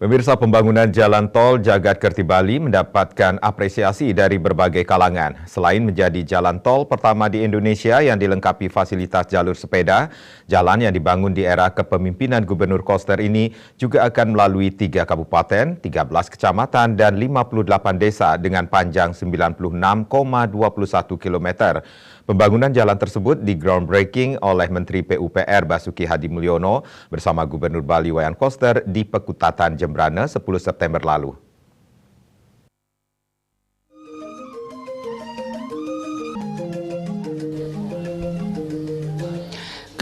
Pemirsa, pembangunan jalan tol Jagat-Kerti Bali mendapatkan apresiasi dari berbagai kalangan. Selain menjadi jalan tol pertama di Indonesia yang dilengkapi fasilitas jalur sepeda, jalan yang dibangun di era kepemimpinan Gubernur Koster ini juga akan melalui 3 kabupaten, 13 kecamatan, dan 58 desa dengan panjang 96,21 km. Pembangunan jalan tersebut di groundbreaking oleh Menteri PUPR Basuki Hadi Mulyono bersama Gubernur Bali Wayan Koster di Pekutatan Jembrana 10 September lalu.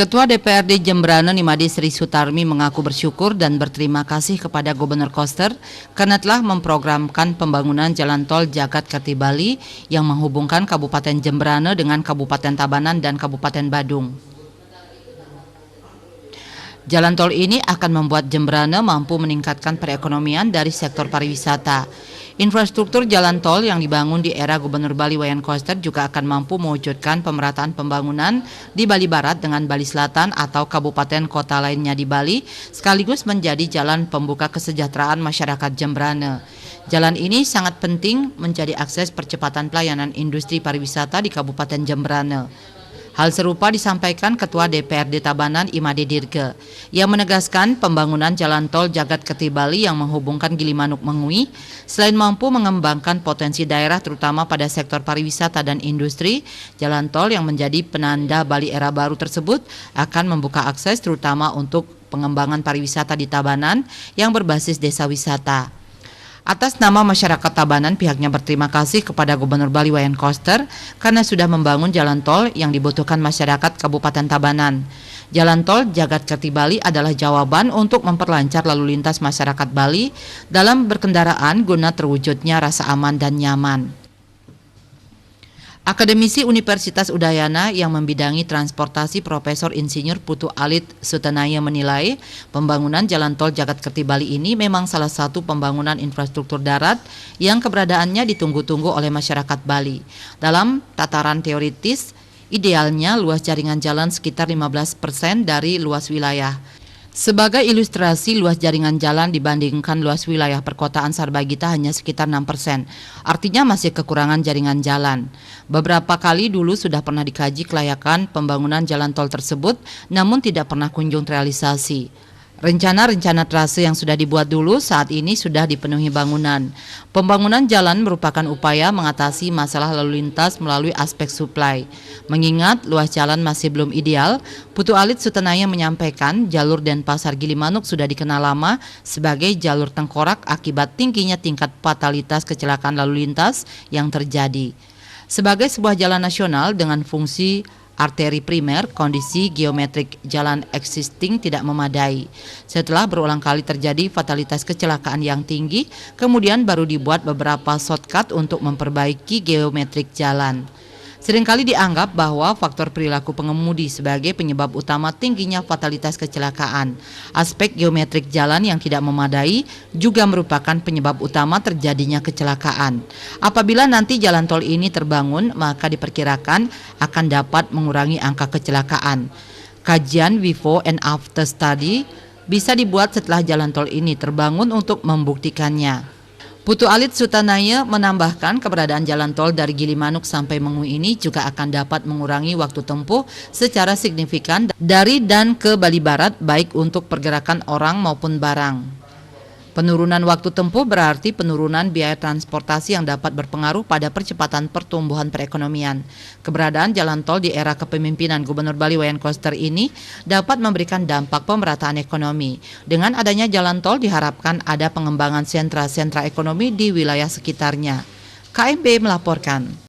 Ketua DPRD Jembrana Nimade Sri Sutarmi mengaku bersyukur dan berterima kasih kepada Gubernur Koster karena telah memprogramkan pembangunan jalan tol Jagat-Kerti Bali yang menghubungkan Kabupaten Jembrana dengan Kabupaten Tabanan dan Kabupaten Badung. Jalan tol ini akan membuat Jembrana mampu meningkatkan perekonomian dari sektor pariwisata. Infrastruktur jalan tol yang dibangun di era Gubernur Bali Wayan Koster juga akan mampu mewujudkan pemerataan pembangunan di Bali Barat dengan Bali Selatan atau kabupaten kota lainnya di Bali, sekaligus menjadi jalan pembuka kesejahteraan masyarakat Jembrana. Jalan ini sangat penting menjadi akses percepatan pelayanan industri pariwisata di Kabupaten Jembrana. Hal serupa disampaikan Ketua DPRD Tabanan Imade Dirge yang menegaskan pembangunan jalan tol Jagat-Kerti Bali yang menghubungkan Gilimanuk Mengui selain mampu mengembangkan potensi daerah terutama pada sektor pariwisata dan industri, jalan tol yang menjadi penanda Bali era baru tersebut akan membuka akses terutama untuk pengembangan pariwisata di Tabanan yang berbasis desa wisata. Atas nama masyarakat Tabanan, pihaknya berterima kasih kepada Gubernur Bali Wayan Koster karena sudah membangun jalan tol yang dibutuhkan masyarakat Kabupaten Tabanan. Jalan tol Jagat-Kerti Bali adalah jawaban untuk memperlancar lalu lintas masyarakat Bali dalam berkendaraan guna terwujudnya rasa aman dan nyaman. Akademisi Universitas Udayana yang membidangi transportasi Profesor Insinyur Putu Alit Sutanaya menilai pembangunan jalan tol Jagat-Kerti Bali ini memang salah satu pembangunan infrastruktur darat yang keberadaannya ditunggu-tunggu oleh masyarakat Bali. Dalam tataran teoritis, idealnya luas jaringan jalan sekitar 15% dari luas wilayah. Sebagai ilustrasi, luas jaringan jalan dibandingkan luas wilayah perkotaan Sarbagita hanya sekitar 6%. Artinya masih kekurangan jaringan jalan. Beberapa kali dulu sudah pernah dikaji kelayakan pembangunan jalan tol tersebut, namun tidak pernah kunjung terrealisasi. Rencana-rencana trase yang sudah dibuat dulu saat ini sudah dipenuhi bangunan. Pembangunan jalan merupakan upaya mengatasi masalah lalu lintas melalui aspek suplai. Mengingat luas jalan masih belum ideal, Putu Alit Sutanaya menyampaikan jalur Denpasar Gilimanuk sudah dikenal lama sebagai jalur tengkorak akibat tingginya tingkat fatalitas kecelakaan lalu lintas yang terjadi. Sebagai sebuah jalan nasional dengan fungsi arteri primer, kondisi geometrik jalan existing tidak memadai. Setelah berulang kali terjadi fatalitas kecelakaan yang tinggi, kemudian baru dibuat beberapa shortcut untuk memperbaiki geometrik jalan. Seringkali dianggap bahwa faktor perilaku pengemudi sebagai penyebab utama tingginya fatalitas kecelakaan. Aspek geometrik jalan yang tidak memadai juga merupakan penyebab utama terjadinya kecelakaan. Apabila nanti jalan tol ini terbangun, maka diperkirakan akan dapat mengurangi angka kecelakaan. Kajian before and after study bisa dibuat setelah jalan tol ini terbangun untuk membuktikannya. Putu Alit Sutanaya menambahkan keberadaan jalan tol dari Gilimanuk sampai Mengui ini juga akan dapat mengurangi waktu tempuh secara signifikan dari dan ke Bali Barat baik untuk pergerakan orang maupun barang. Penurunan waktu tempuh berarti penurunan biaya transportasi yang dapat berpengaruh pada percepatan pertumbuhan perekonomian. Keberadaan jalan tol di era kepemimpinan Gubernur Bali Wayan Koster ini dapat memberikan dampak pemerataan ekonomi. Dengan adanya jalan tol diharapkan ada pengembangan sentra-sentra ekonomi di wilayah sekitarnya. KMB melaporkan.